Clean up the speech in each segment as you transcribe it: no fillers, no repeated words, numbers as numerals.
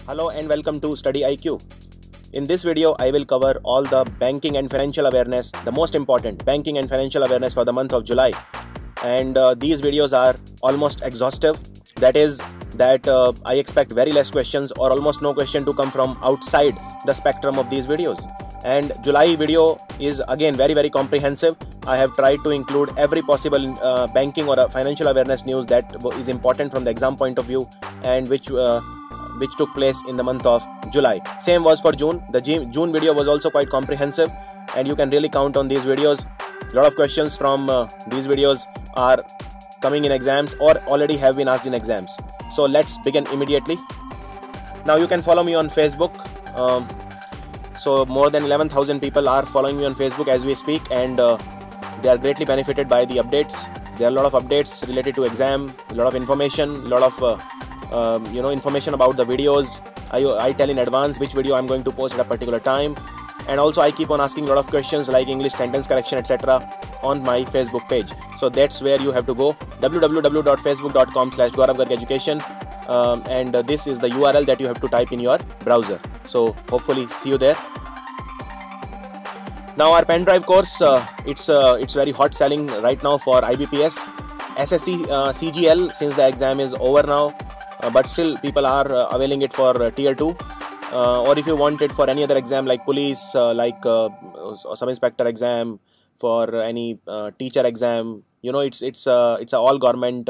Hello and welcome to Study IQ. In this video, I will cover all the banking and financial awareness, the most important banking and financial awareness for the month of July. And these videos are almost exhaustive. That is, I expect very less questions or almost no question to come from outside the spectrum of these videos. And July video is again very comprehensive. I have tried to include every possible banking or financial awareness news that is important from the exam point of view and which took place in the month of July. Same was for June. The June video was also quite comprehensive and you can really count on these videos. A lot of questions from these videos are coming in exams or already have been asked in exams. So let's begin immediately. Now you can follow me on Facebook. So more than 11,000 people are following me on Facebook as we speak, and they are greatly benefited by the updates. There are a lot of updates related to exam, a lot of information, a lot of information about the videos. I tell in advance which video I'm going to post at a particular time, and also I keep on asking a lot of questions like English sentence correction, etc. on my Facebook page. So that's where you have to go, www.facebook.com/GauravGarg-Education, and this is the URL that you have to type in your browser. So hopefully see you there. Now our pen drive course, it's very hot selling right now for IBPS, SSC, CGL, since the exam is over now. But still people are availing it for tier 2, or if you want it for any other exam like police, like sub-inspector exam, for any teacher exam, it's a all government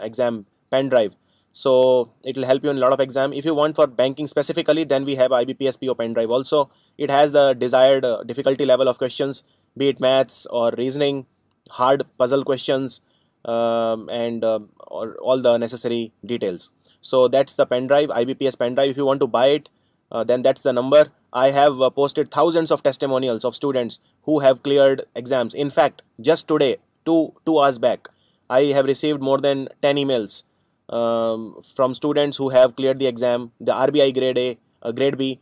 exam pen drive, so it will help you in a lot of exam. If you want for banking specifically, then we have IBPS PO pen drive also. It has the desired difficulty level of questions, be it maths or reasoning, hard puzzle questions, and or all the necessary details. So that's the pen drive, IBPS pen drive. If you want to buy it, then that's the number. I have posted thousands of testimonials of students who have cleared exams. In fact, just today, two hours back, I have received more than 10 emails from students who have cleared the exam, the RBI grade A, grade B,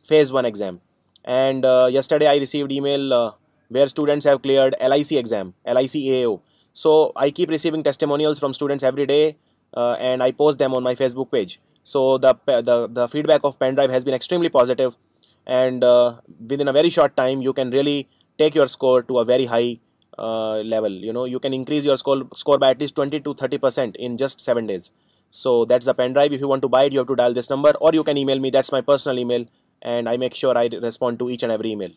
phase 1 exam. And yesterday I received email where students have cleared LIC exam, LIC AO. So I keep receiving testimonials from students every day, and I post them on my Facebook page. So the feedback of pen drive has been extremely positive, and within a very short time you can really take your score to a very high level. You can increase your score by at least 20 to 30% in just 7 days. So that's the pen drive. If you want to buy it, you have to dial this number, or you can email me. That's my personal email, and I make sure I respond to each and every email.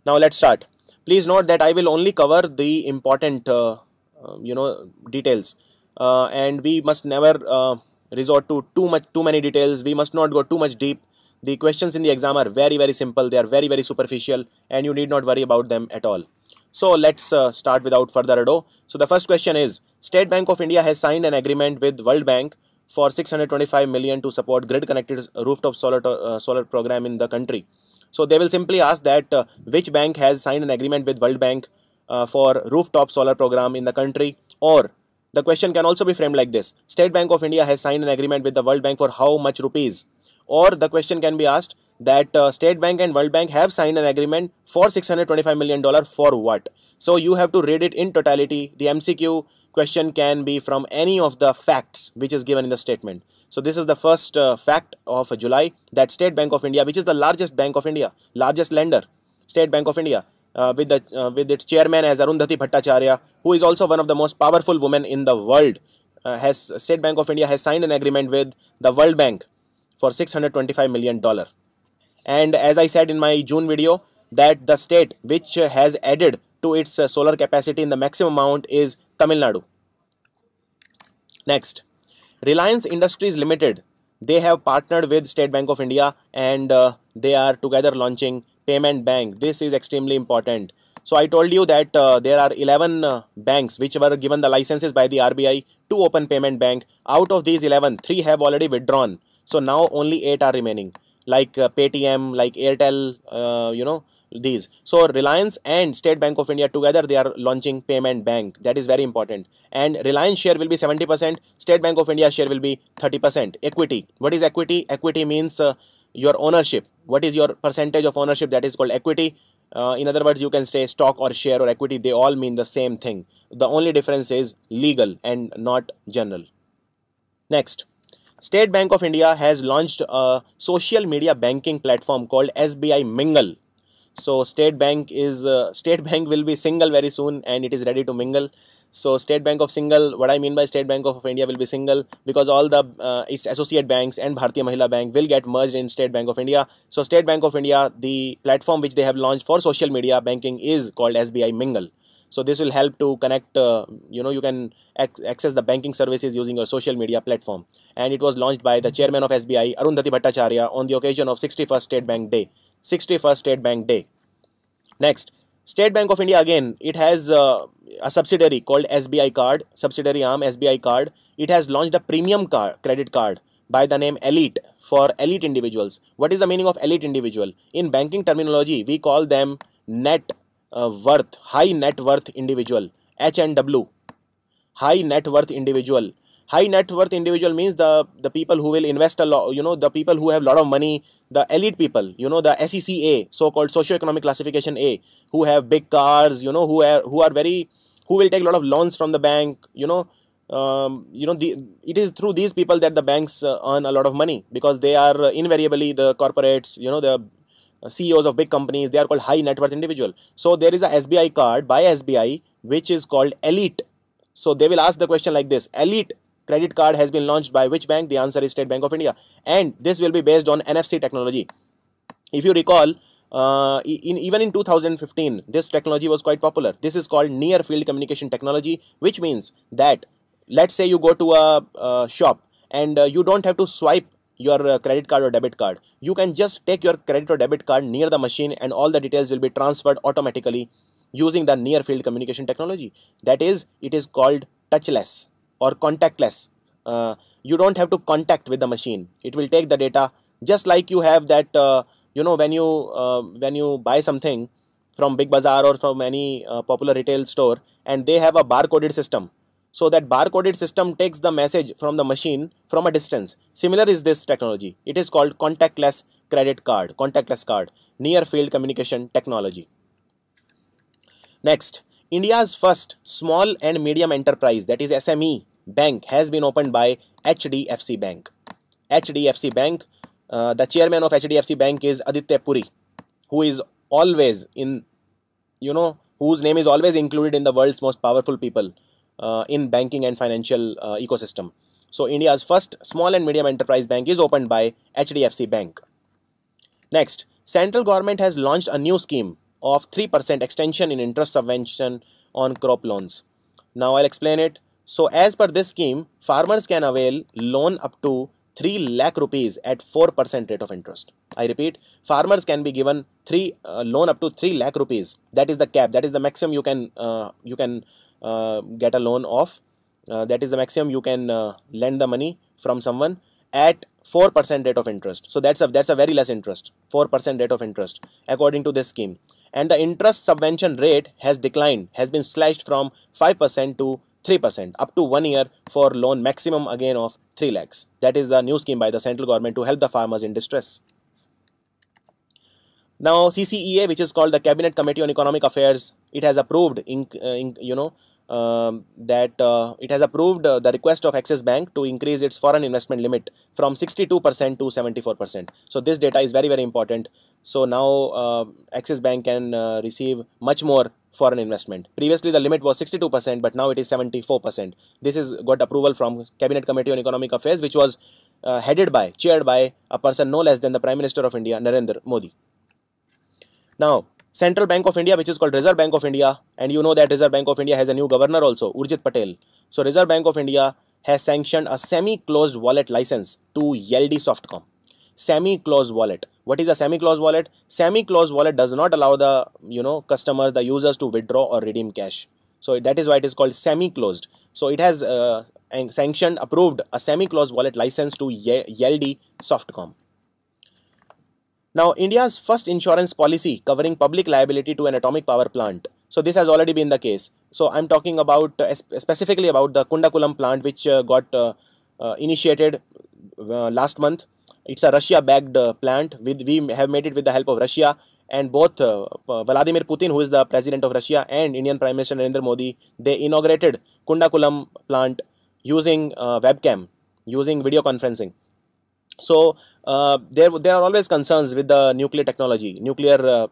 Now let's start. Please note that I will only cover the important details, and we must never resort to too many details. We must not go too much deep. The questions in the exam are very simple. They are very superficial, and you need not worry about them at all. So let's start without further ado. So the first question is, State Bank of India has signed an agreement with World Bank for 625 million to support grid connected rooftop solar program in the country. So they will simply ask that which bank has signed an agreement with World Bank for rooftop solar program in the country, or the question can also be framed like this: State Bank of India has signed an agreement with the World Bank for how much rupees? Or the question can be asked that State Bank and World Bank have signed an agreement for $625 million for what? So you have to read it in totality. The MCQ question can be from any of the facts which is given in the statement. So this is the first fact of July, that State Bank of India, which is the largest bank of India, largest lender, State Bank of India, with its chairman as Arundhati Bhattacharya, who is also one of the most powerful women in the world, State Bank of India has signed an agreement with the World Bank for $625 million. And as I said in my June video, that the state which has added to its solar capacity in the maximum amount is Tamil Nadu. Next, Reliance Industries Limited, they have partnered with State Bank of India, and they are together launching Payment Bank. This is extremely important. So I told you that there are 11 banks which were given the licenses by the RBI to open Payment Bank. Out of these 11, 3 have already withdrawn. So now only 8 are remaining, like Paytm, like Airtel, these. So Reliance and State Bank of India together, they are launching Payment Bank. That is very important. And Reliance share will be 70%, State Bank of India share will be 30%. Equity. What is equity? Equity means your ownership. What is your percentage of ownership? That is called equity. In other words, you can say stock or share or equity. They all mean the same thing. The only difference is legal and not general. Next, State Bank of India has launched a social media banking platform called SBI Mingle. So State Bank will be single very soon, and it is ready to mingle. So State Bank of Single, what I mean by State Bank of India will be single, because all the its associate banks and Bharatiya Mahila Bank will get merged in State Bank of India. So State Bank of India, the platform which they have launched for social media banking is called SBI Mingle. So this will help to connect, you can access the banking services using your social media platform. And it was launched by the chairman of SBI, Arundhati Bhattacharya, on the occasion of 61st State Bank Day. 61st State Bank Day. Next, State Bank of India, again, it has a subsidiary called SBI Card, subsidiary arm SBI Card. It has launched a premium credit card by the name Elite for elite individuals. What is the meaning of elite individual? In banking terminology, we call them high net worth individual, HNW, high net worth individual. High net worth individual means the people who will invest a lot, the people who have a lot of money, the elite people, the SECA, so-called socio-economic classification A, who have big cars, who will take a lot of loans from the bank, it is through these people that the banks earn a lot of money, because they are invariably the corporates, the CEOs of big companies. They are called high net worth individual. So there is a SBI card by SBI which is called Elite. So they will ask the question like this: Elite credit card has been launched by which bank? The answer is State Bank of India, and this will be based on NFC technology. If you recall, even in 2015, this technology was quite popular. This is called near field communication technology, which means that, let's say you go to a shop and you don't have to swipe your credit card or debit card. You can just take your credit or debit card near the machine, and all the details will be transferred automatically using the near field communication technology. That is, it is called touchless or contactless. You don't have to contact with the machine. It will take the data, just like you have that, when you buy something from Big Bazaar or from any popular retail store, and they have a barcoded system. So that barcoded system takes the message from the machine from a distance. Similar is this technology. It is called contactless credit card, contactless card, near field communication technology. Next, India's first small and medium enterprise, that is SME bank, has been opened by HDFC Bank. HDFC Bank, the chairman of HDFC Bank is Aditya Puri, who is always whose name is always included in the world's most powerful people in banking and financial ecosystem. So India's first small and medium enterprise bank is opened by HDFC Bank. Next, central government has launched a new scheme of 3% extension in interest subvention on crop loans. Now I'll explain it. So as per this scheme, farmers can avail loan up to 3 lakh rupees at 4% rate of interest. I repeat, farmers can be given loan up to 3 lakh rupees. That is the cap. That is the maximum you can get a loan of. That is the maximum you can lend the money from someone at 4% rate of interest. So that's a very less interest, 4% rate of interest according to this scheme. And the interest subvention rate has declined, has been slashed from 5% to 3% up to 1 year for loan maximum again of 3 lakhs. That is the new scheme by the central government to help the farmers in distress. Now CCEA, which is called the Cabinet Committee on Economic Affairs, it has approved it has approved the request of Axis Bank to increase its foreign investment limit from 62% to 74%. So this data is very, very important. So now Axis Bank can receive much more foreign investment. Previously the limit was 62%, but now it is 74%. This is got approval from Cabinet Committee on Economic Affairs, which was chaired by a person no less than the Prime Minister of India, Narendra Modi. Now, Central Bank of India, which is called Reserve Bank of India, and you know that Reserve Bank of India has a new governor also, Urjit Patel. So Reserve Bank of India has sanctioned a semi-closed wallet license to Yeldi Softcom. Semi-closed wallet. What is a semi-closed wallet? Semi-closed wallet does not allow the customers, the users to withdraw or redeem cash. So that is why it is called semi-closed. So it has approved a semi-closed wallet license to Yeldi Softcom. Now, India's first insurance policy covering public liability to an atomic power plant. So this has already been the case. So I'm talking about specifically about the Kundakulam plant, which got initiated last month. It's a Russia-backed plant. We have made it with the help of Russia, and both Vladimir Putin, who is the president of Russia, and Indian Prime Minister Narendra Modi, they inaugurated Kundakulam plant using webcam. using video conferencing. So there are always concerns with the nuclear technology, nuclear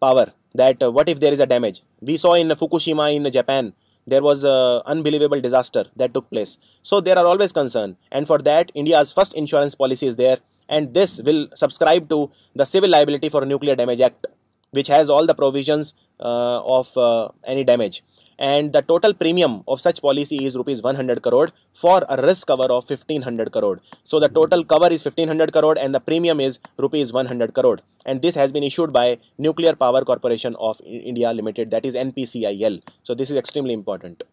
power, that what if there is a damage. We saw in Fukushima in Japan, there was a unbelievable disaster that took place. So there are always concern, and for that India's first insurance policy is there, and this will subscribe to the Civil Liability for Nuclear Damage Act, which has all the provisions of any damage. And the total premium of such policy is rupees 100 crore for a risk cover of 1500 crore. So the total cover is 1500 crore and the premium is rupees 100 crore. And this has been issued by Nuclear Power Corporation of India Limited, that is NPCIL. So this is extremely important.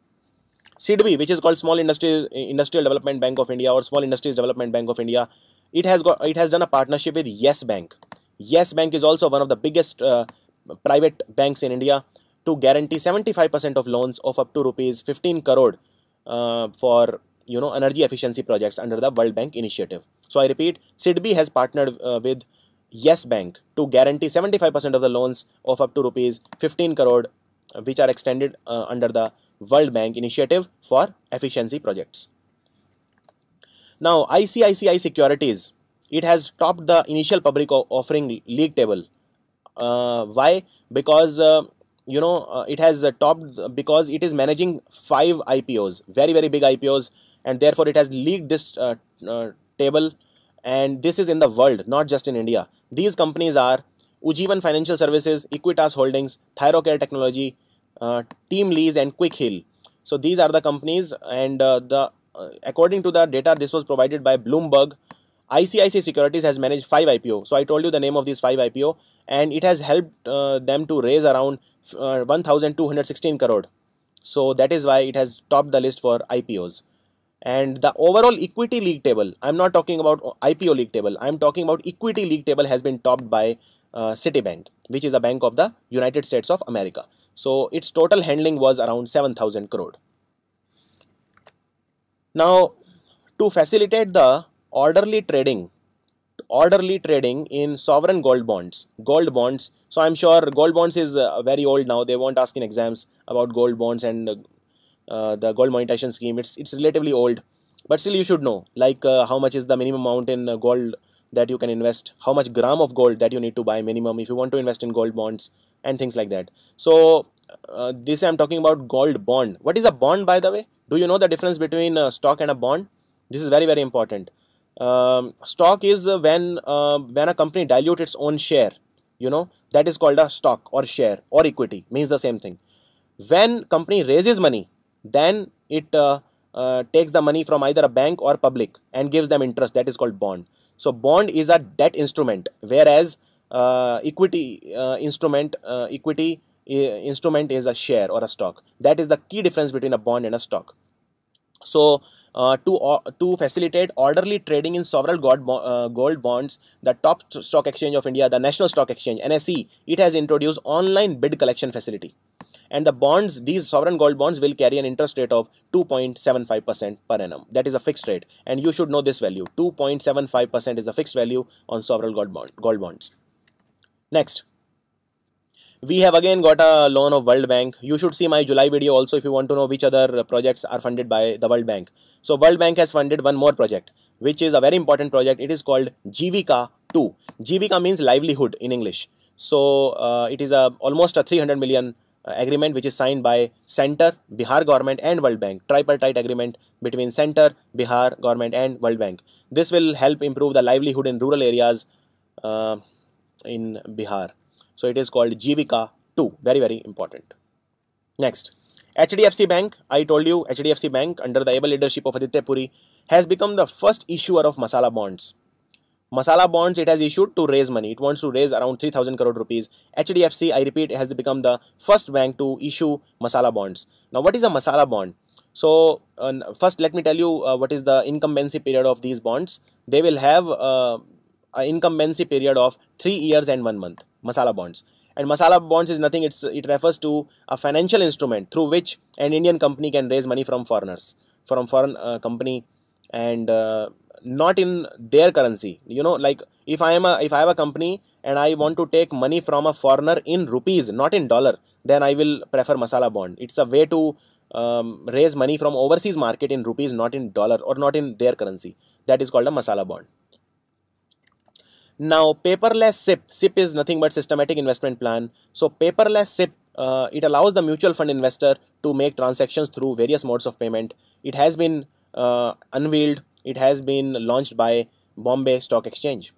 SIDBI, which is called Industrial Development Bank of India or Small Industries Development Bank of India, it has done a partnership with Yes Bank. Yes Bank is also one of the biggest private banks in India, to guarantee 75% of loans of up to rupees 15 crore for energy efficiency projects under the World Bank initiative. So I repeat, SIDBI has partnered with Yes Bank to guarantee 75% of the loans of up to rupees 15 crore, which are extended under the World Bank initiative for efficiency projects. Now ICICI Securities, it has topped the initial public offering league table. Why? Because it has topped because it is managing 5 IPOs, very big IPOs, and therefore it has leaked this table, and this is in the world, not just in India. These companies are Ujjivan Financial Services, Equitas Holdings, Thyrocare Technology, Team Lease and Quick Heal. So these are the companies, and according to the data, this was provided by Bloomberg, ICICI Securities has managed 5 IPO. So I told you the name of these 5 IPO, and it has helped them to raise around 1216 crore. So that is why it has topped the list for IPOs. And the overall equity league table, I'm not talking about IPO league table, I'm talking about equity league table, has been topped by Citibank, which is a bank of the United States of America. So its total handling was around 7,000 crore. Now, to facilitate the orderly trading in sovereign gold bonds. So I'm sure gold bonds is very old now. They won't ask in exams about gold bonds and the gold monetization scheme. It's relatively old, but still you should know, like how much is the minimum amount in gold that you can invest, how much gram of gold that you need to buy minimum if you want to invest in gold bonds, and things like that. So this I'm talking about gold bond. What is a bond, by the way? Do you know the difference between a stock and a bond? This is very important. Stock is when a company dilutes its own share, that is called a stock or share or equity, means the same thing. When company raises money, then it takes the money from either a bank or public and gives them interest, that is called bond. So bond is a debt instrument, whereas equity instrument is a share or a stock. That is the key difference between a bond and a stock. So to facilitate orderly trading in sovereign gold bonds, the top stock exchange of India, the National Stock Exchange, NSE, it has introduced online bid collection facility. And the bonds, these sovereign gold bonds, will carry an interest rate of 2.75% per annum. That is a fixed rate, and you should know this value. 2.75% is a fixed value on sovereign gold bonds. Next, we have again got a loan of World Bank. You should see my July video also if you want to know which other projects are funded by the World Bank. So World Bank has funded one more project, which is a very important project. It is called Jivika 2. Jivika means livelihood in English. So it is almost a 300 million agreement which is signed by Center, Bihar government and World Bank. Tripartite agreement between Center, Bihar government and World Bank. This will help improve the livelihood in rural areas in Bihar. So it is called Jivika 2. Very important. Next, HDFC Bank. I told you HDFC Bank, under the able leadership of Aditya Puri, has become the first issuer of masala bonds. Masala bonds it has issued to raise money. It wants to raise around 3,000 crore rupees. HDFC, I repeat, has become the first bank to issue masala bonds. Now, what is a masala bond? So first let me tell you what is the incumbency period of these bonds. They will have an incumbency period of 3 years and 1 month. Masala bonds. And masala bonds is nothing, it refers to a financial instrument through which an Indian company can raise money from foreigners, from foreign company, and not in their currency. Like if I have a company and I want to take money from a foreigner in rupees, not in dollar, then I will prefer masala bond. It's a way to raise money from overseas market in rupees, not in dollar or not in their currency. That is called a masala bond. Now, paperless SIP. SIP is nothing but systematic investment plan. So, paperless SIP, it allows the mutual fund investor to make transactions through various modes of payment. It has been unveiled. It has been launched by Bombay Stock Exchange.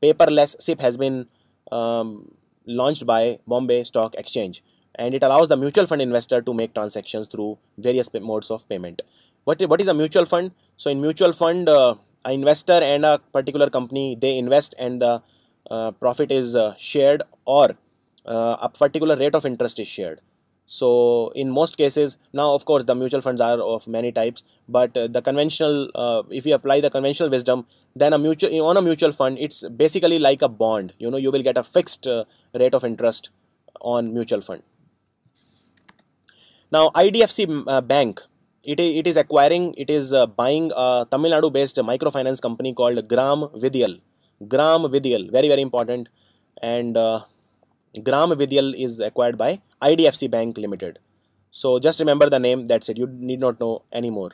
Paperless SIP has been launched by Bombay Stock Exchange, and it allows the mutual fund investor to make transactions through various modes of payment. What is a mutual fund? So, in mutual fund, an investor and a particular company, they invest and the profit is shared, or a particular rate of interest is shared. So in most cases, now of course the mutual funds are of many types, but the conventional, if you apply the conventional wisdom, then on a mutual fund, it's basically like a bond. You will get a fixed rate of interest on mutual fund. Now IDFC Bank, it is buying a Tamil Nadu based microfinance company called Gram Vidyal. Very very important. And Gram Vidyal is acquired by IDFC Bank Limited. So just remember the name, that's it. You need not know anymore.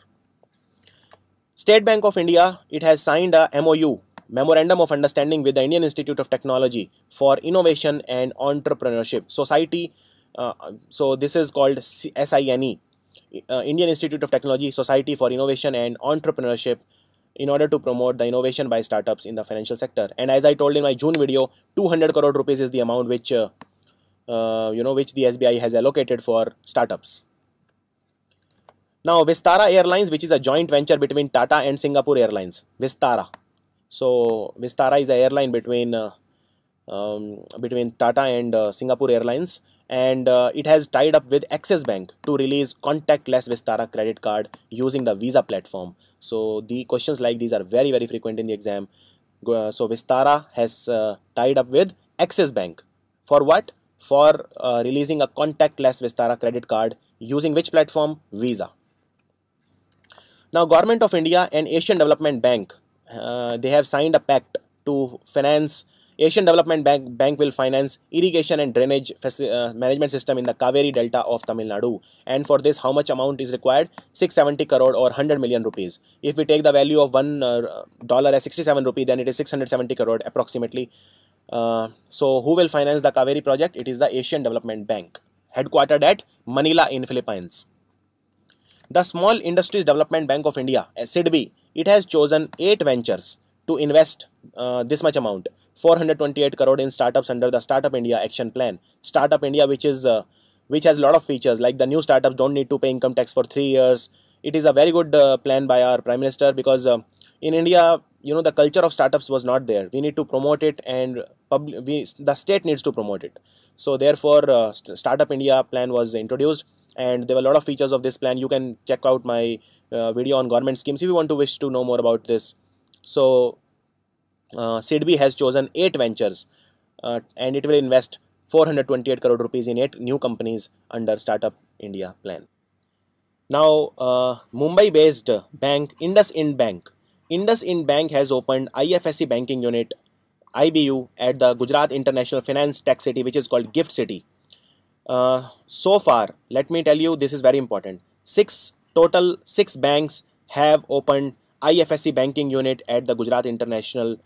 State Bank of India, it has signed a MOU, Memorandum of Understanding, with the Indian Institute of Technology for Innovation and Entrepreneurship Society. So this is called SINE, Indian Institute of Technology Society for Innovation and Entrepreneurship, in order to promote the innovation by startups in the financial sector. And as I told in my June video, 200 crore rupees is the amount which which the SBI has allocated for startups. Now Vistara Airlines, which is a joint venture between Tata and Singapore Airlines. Vistara. So Vistara is an airline between Tata and Singapore Airlines, and it has tied up with Axis Bank to release contactless Vistara credit card using the Visa platform. So the questions like these are very very frequent in the exam. So Vistara has tied up with Axis Bank for what? For releasing a contactless Vistara credit card using which platform? Visa. Now Government of India and Asian Development Bank, they have signed a pact to finance. Asian Development Bank will finance irrigation and drainage management system in the Kaveri Delta of Tamil Nadu. And for this, how much amount is required? 670 crore or 100 million rupees. If we take the value of $1 as 67 rupee, then it is 670 crore approximately. So who will finance the Kaveri project? It is the Asian Development Bank, headquartered at Manila in Philippines. The Small Industries Development Bank of India, SIDBI, it has chosen 8 ventures to invest this much amount, 428 crore in startups under the Startup India Action Plan. Startup India, which has a lot of features, like the new startups don't need to pay income tax for 3 years. It is a very good plan by our Prime Minister, because in India, the culture of startups was not there. We need to promote it, and the state needs to promote it. So therefore, Startup India plan was introduced, and there were a lot of features of this plan. You can check out my video on government schemes if you wish to know more about this. So SIDBI has chosen 8 ventures, and it will invest 428 crore rupees in 8 new companies under Startup India plan. Now, Mumbai-based bank IndusInd Bank. IndusInd Bank has opened IFSC banking unit IBU at the Gujarat International Finance Tech City, which is called GIFT City. So far, let me tell you, this is very important. 6 banks have opened IFSC banking unit at the Gujarat International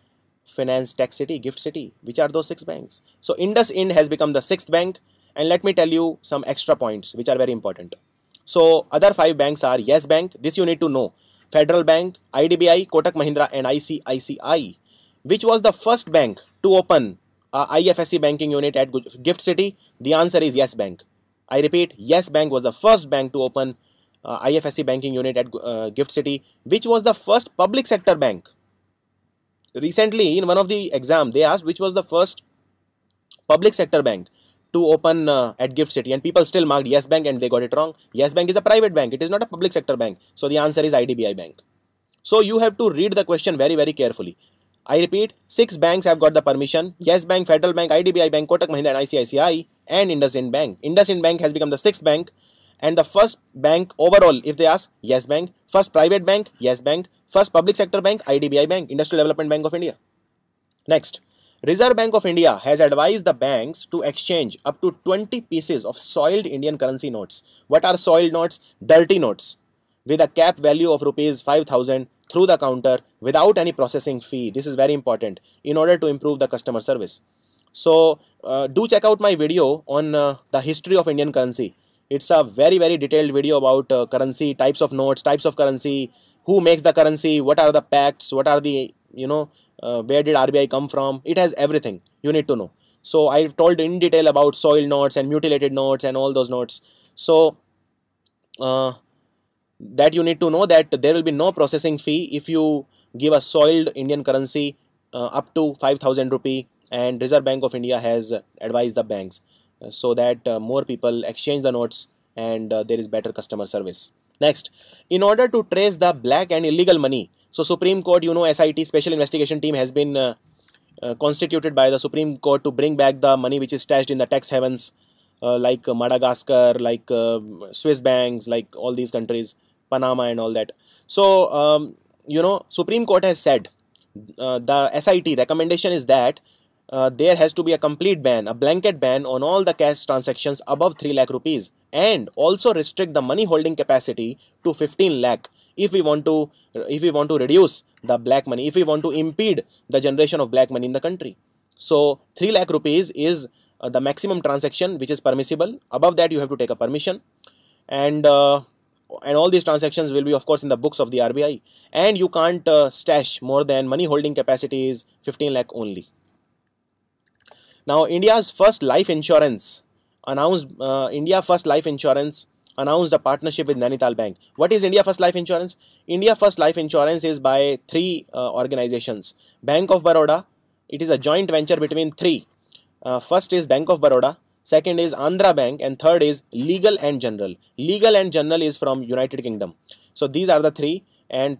Finance Tech City, GIFT City. Which are those 6 banks? So IndusInd has become the 6th bank, and let me tell you some extra points which are very important. So other 5 banks are Yes Bank, this you need to know, Federal Bank, IDBI, Kotak Mahindra and ICICI. Which was the first bank to open IFSC banking unit at GIFT City? The answer is Yes Bank. I repeat, Yes Bank was the first bank to open IFSC banking unit at GIFT City. Which was the first public sector bank? Recently, in one of the exam, they asked which was the first public sector bank to open at GIFT City, and people still marked Yes Bank and they got it wrong. Yes Bank is a private bank, it is not a public sector bank. So the answer is IDBI Bank. So you have to read the question very very carefully. I repeat, 6 banks have got the permission: Yes Bank, Federal Bank, IDBI Bank, Kotak Mahindra and ICICI, and IndusInd Bank. IndusInd Bank has become the 6th bank, and the first bank overall, if they ask, Yes Bank. First private bank, Yes Bank. First public sector bank, IDBI Bank, Industrial Development Bank of India. Next, Reserve Bank of India has advised the banks to exchange up to 20 pieces of soiled Indian currency notes. What are soiled notes? Dirty notes with a cap value of rupees 5,000 through the counter without any processing fee. This is very important in order to improve the customer service. So do check out my video on the history of Indian currency. It's a very detailed video about currency, types of notes, types of currency, who makes the currency, what are the pacts, what are the, where did RBI come from. It has everything you need to know. So I've told in detail about soiled notes and mutilated notes and all those notes. So that you need to know that there will be no processing fee if you give a soiled Indian currency up to 5,000 rupee, and Reserve Bank of India has advised the banks so that more people exchange the notes and there is better customer service. Next, in order to trace the black and illegal money, so Supreme Court, SIT, Special Investigation Team, has been constituted by the Supreme Court to bring back the money which is stashed in the tax havens like Madagascar, like Swiss banks, like all these countries, Panama and all that. So, Supreme Court has said the SIT recommendation is that there has to be a complete ban, a blanket ban on all the cash transactions above 3 lakh rupees, and also restrict the money holding capacity to 15 lakh if we want to reduce the black money, if we want to impede the generation of black money in the country. So 3 lakh rupees is the maximum transaction which is permissible. Above that you have to take a permission, and all these transactions will be of course in the books of the RBI, and you can't stash more than money holding capacity is 15 lakh only. Now, India's first life insurance announced a partnership with Nainital Bank. What is India First Life Insurance? India First Life Insurance is by three organizations. Bank of Baroda, it is a joint venture between three. First is Bank of Baroda, second is Andhra Bank, and third is Legal and General. Legal and General is from United Kingdom. So these are the three, and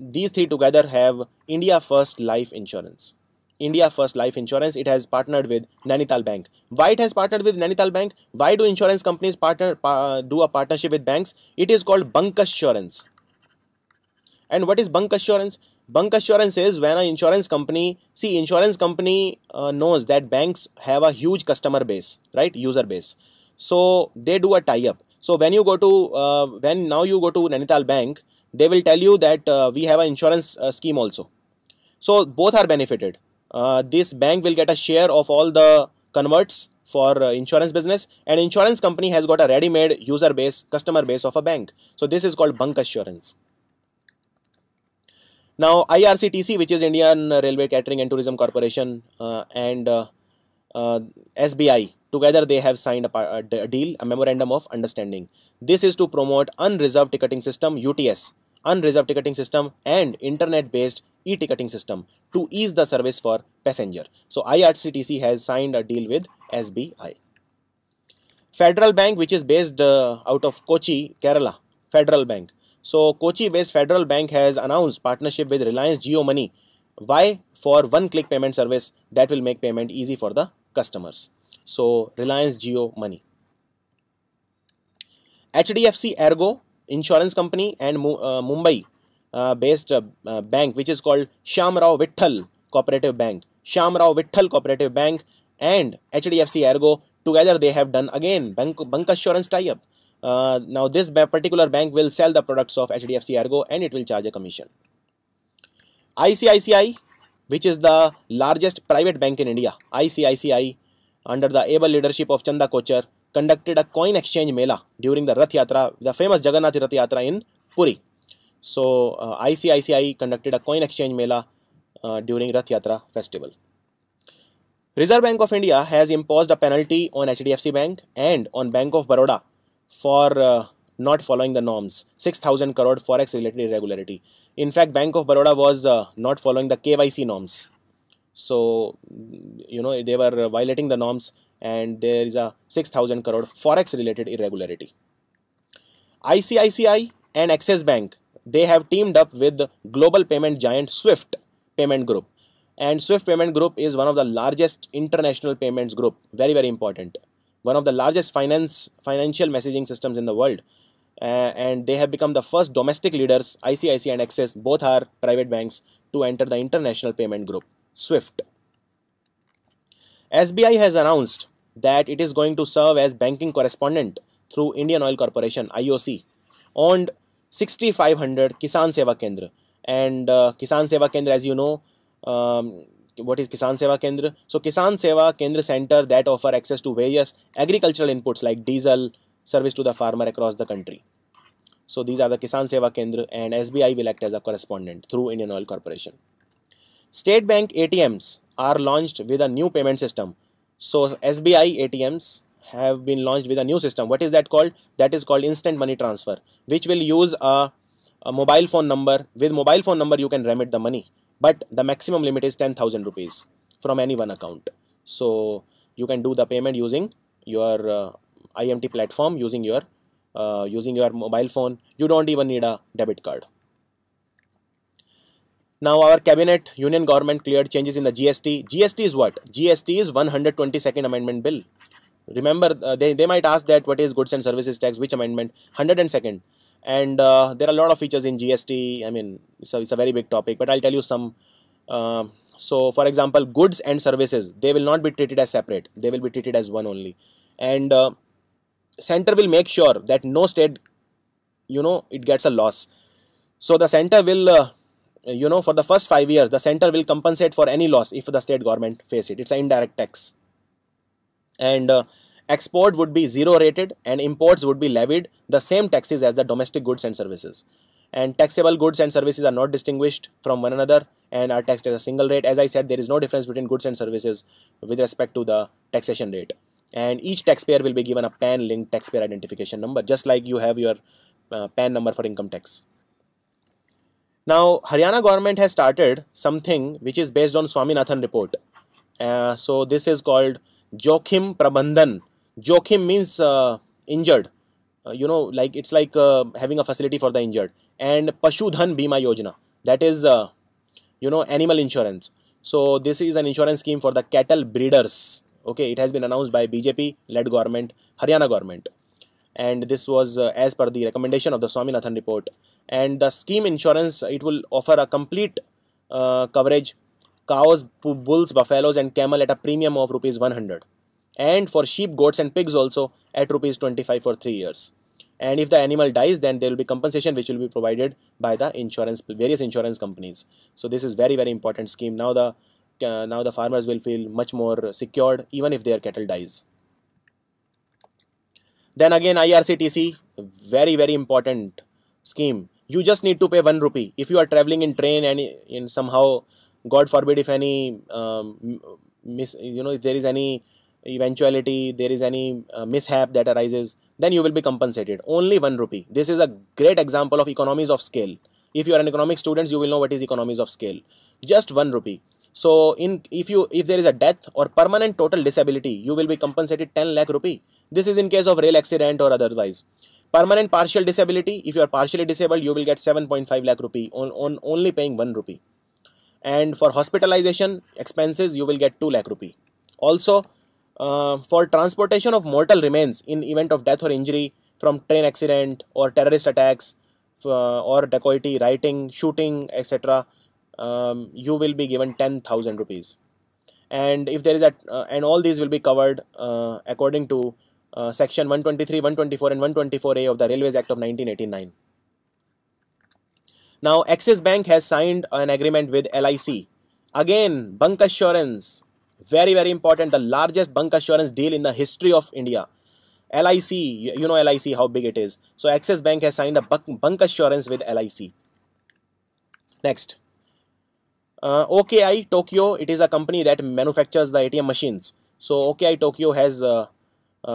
these three together have India First Life Insurance. India First Life Insurance, it has partnered with Nainital Bank. Why it has partnered with Nainital Bank? Why do insurance companies do a partnership with banks? It is called bancassurance. And what is bancassurance? Bancassurance is when an insurance company, knows that banks have a huge customer base, right, user base. So they do a tie-up. So when you go to, now you go to Nainital Bank, they will tell you that we have an insurance scheme also. So both are benefited. This bank will get a share of all the converts for insurance business, and insurance company has got a ready-made user base, customer base of a bank. So this is called bancassurance. Now IRCTC, which is Indian Railway Catering and Tourism Corporation, and SBI, together they have signed a deal, a memorandum of understanding. This is to promote unreserved ticketing system, UTS, unreserved ticketing system, and internet-based e-ticketing system to ease the service for passenger. So IRCTC has signed a deal with SBI. Federal Bank, which is based out of Kochi, Kerala, Federal Bank. So Kochi-based Federal Bank has announced partnership with Reliance Jio Money. Why? For one-click payment service that will make payment easy for the customers. So Reliance Jio Money. HDFC Ergo Insurance Company and Mumbai based bank, which is called Shamrao Vittal Cooperative Bank. Shamrao Vittal Cooperative Bank and HDFC Ergo, together they have done again bancassurance tie-up. Now this particular bank will sell the products of HDFC Ergo and it will charge a commission. ICICI, which is the largest private bank in India, ICICI, under the able leadership of Chanda Kochar, conducted a coin exchange mela during the Rath Yatra, the famous Jagannath Rath Yatra in Puri. So ICICI conducted a coin exchange mela during Rath Yatra festival. Reserve Bank of India has imposed a penalty on HDFC Bank and on Bank of Baroda for not following the norms, 6,000 crore forex related irregularity. In fact, Bank of Baroda was not following the KYC norms. So, they were violating the norms, and there is a 6,000 crore forex related irregularity. ICICI and Axis Bank, they have teamed up with global payment giant Swift Payment Group. And Swift Payment Group is one of the largest international payments group, very important. One of the largest financial messaging systems in the world. And they have become the first domestic leaders, ICICI and Axis, both are private banks, to enter the international payment group, Swift. SBI has announced that it is going to serve as banking correspondent through Indian Oil Corporation (IOC) owned 6,500 Kisan Seva Kendra. And Kisan Seva Kendra, as you know, what is Kisan Seva Kendra? So Kisan Seva Kendra Center that offer access to various agricultural inputs like diesel, service to the farmer across the country. So these are the Kisan Seva Kendra, and SBI will act as a correspondent through Indian Oil Corporation. State Bank ATMs are launched with a new payment system. So SBI ATMs have been launched with a new system. What is that called? That is called instant money transfer, which will use a mobile phone number. With mobile phone number you can remit the money, but the maximum limit is 10,000 rupees from any one account. So you can do the payment using your IMT platform, using your mobile phone. You don't even need a debit card. Now our cabinet, union government cleared changes in the GST. GST is what? GST is 122nd amendment bill. Remember, they might ask that what is goods and services tax, which amendment? 102nd. And there are a lot of features in GST. I mean, it's a very big topic, but I'll tell you some. So for example, goods and services, they will not be treated as separate. They will be treated as one only. And center will make sure that no state, it gets a loss. So the center will, for the first 5 years, the center will compensate for any loss if the state government face it. It's an indirect tax. And export would be zero rated and imports would be levied the same taxes as the domestic goods and services. And taxable goods and services are not distinguished from one another and are taxed at a single rate. As I said, there is no difference between goods and services with respect to the taxation rate. And each taxpayer will be given a PAN linked taxpayer identification number, just like you have your PAN number for income tax. Now, Haryana government has started something which is based on Swaminathan report. So this is called Jokhim Prabandhan. Jokhim means injured. Like it's like having a facility for the injured. And Pashudhan Bima Yojana, that is animal insurance. So this is an insurance scheme for the cattle breeders. Okay, it has been announced by BJP led government, Haryana government. And this was as per the recommendation of the Swaminathan report. And the scheme insurance, it will offer a complete coverage: cows, bulls, buffaloes and camel at a premium of rupees 100, and for sheep, goats and pigs also at rupees 25 for 3 years. And if the animal dies, then there will be compensation which will be provided by the various insurance companies. So this is very, very important scheme. Now the farmers will feel much more secured even if their cattle dies. Then again, IRCTC, very, very important scheme. You just need to pay 1 rupee if you are traveling in train and in somehow, God forbid, if any if there is any eventuality, there is any mishap that arises, then you will be compensated. Only 1 rupee. This is a great example of economies of scale. If you are an economics student, you will know what is economies of scale. Just 1 rupee. So if there is a death or permanent total disability, you will be compensated 10 lakh rupee. This is in case of rail accident or otherwise. Permanent partial disability, if you are partially disabled, you will get 7.5 lakh rupee on only paying 1 rupee. And for hospitalization expenses, you will get 2 lakh rupee. Also, for transportation of mortal remains in event of death or injury from train accident or terrorist attacks or dacoity, rioting, shooting, etc., you will be given 10,000 rupees. And if there is and all these will be covered according to section 123, 124 and 124A of the Railways Act of 1989. Now, Axis Bank has signed an agreement with LIC. Again, bunk assurance, very, very important, the largest bunk assurance deal in the history of India. LIC, you know LIC, how big it is. So Axis Bank has signed a bunk assurance with LIC. Next, OKI Tokyo, it is a company that manufactures the ATM machines. So OKI Tokyo has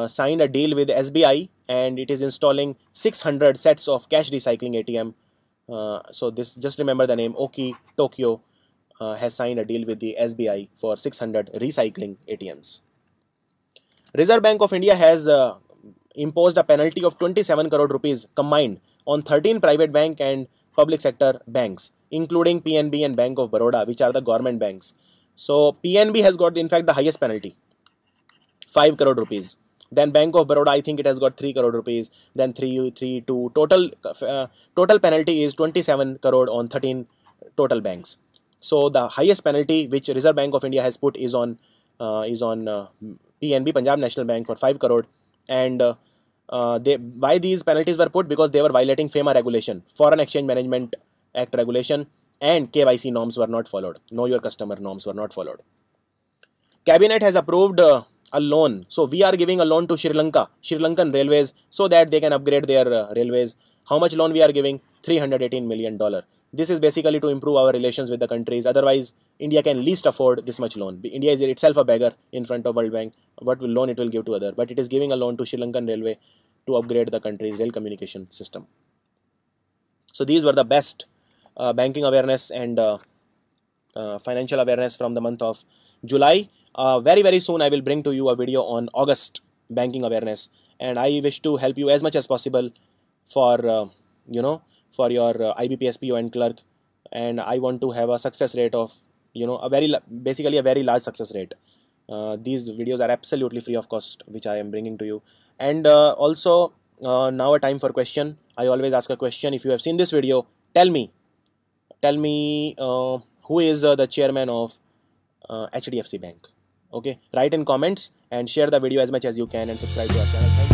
signed a deal with SBI and it is installing 600 sets of cash recycling ATM. So this, just remember the name, OKI Tokyo has signed a deal with the SBI for 600 recycling ATMs. Reserve Bank of India has imposed a penalty of 27 crore rupees combined on 13 private bank and public sector banks, including PNB and Bank of Baroda, which are the government banks. So PNB has got in fact the highest penalty, 5 crore rupees. Then Bank of Baroda, I think it has got 3 crore rupees. Then 2. Total penalty is 27 crore on 13 total banks. So the highest penalty which Reserve Bank of India has put is on is on PNB, Punjab National Bank, for 5 crore. And why these penalties were put? Because they were violating FEMA regulation, Foreign Exchange Management Act regulation, and KYC norms were not followed. Know your customer norms were not followed. Cabinet has approved a loan. So we are giving a loan to Sri Lankan Railways, so that they can upgrade their railways. How much loan we are giving? $318 million. This is basically to improve our relations with the countries. Otherwise, India can least afford this much loan. India is itself a beggar in front of World Bank. What loan it will give to other? But it is giving a loan to Sri Lankan Railway to upgrade the country's rail communication system. So these were the best banking awareness and financial awareness from the month of July. Very soon I will bring to you a video on August banking awareness, and I wish to help you as much as possible for for your IBPS PO and clerk, and I want to have a success rate of basically a very large success rate. These videos are absolutely free of cost, which I am bringing to you. And also now a time for question. I always ask a question. If you have seen this video, tell me who is the chairman of HDFC Bank. Okay, write in comments and share the video as much as you can, and subscribe to our channel.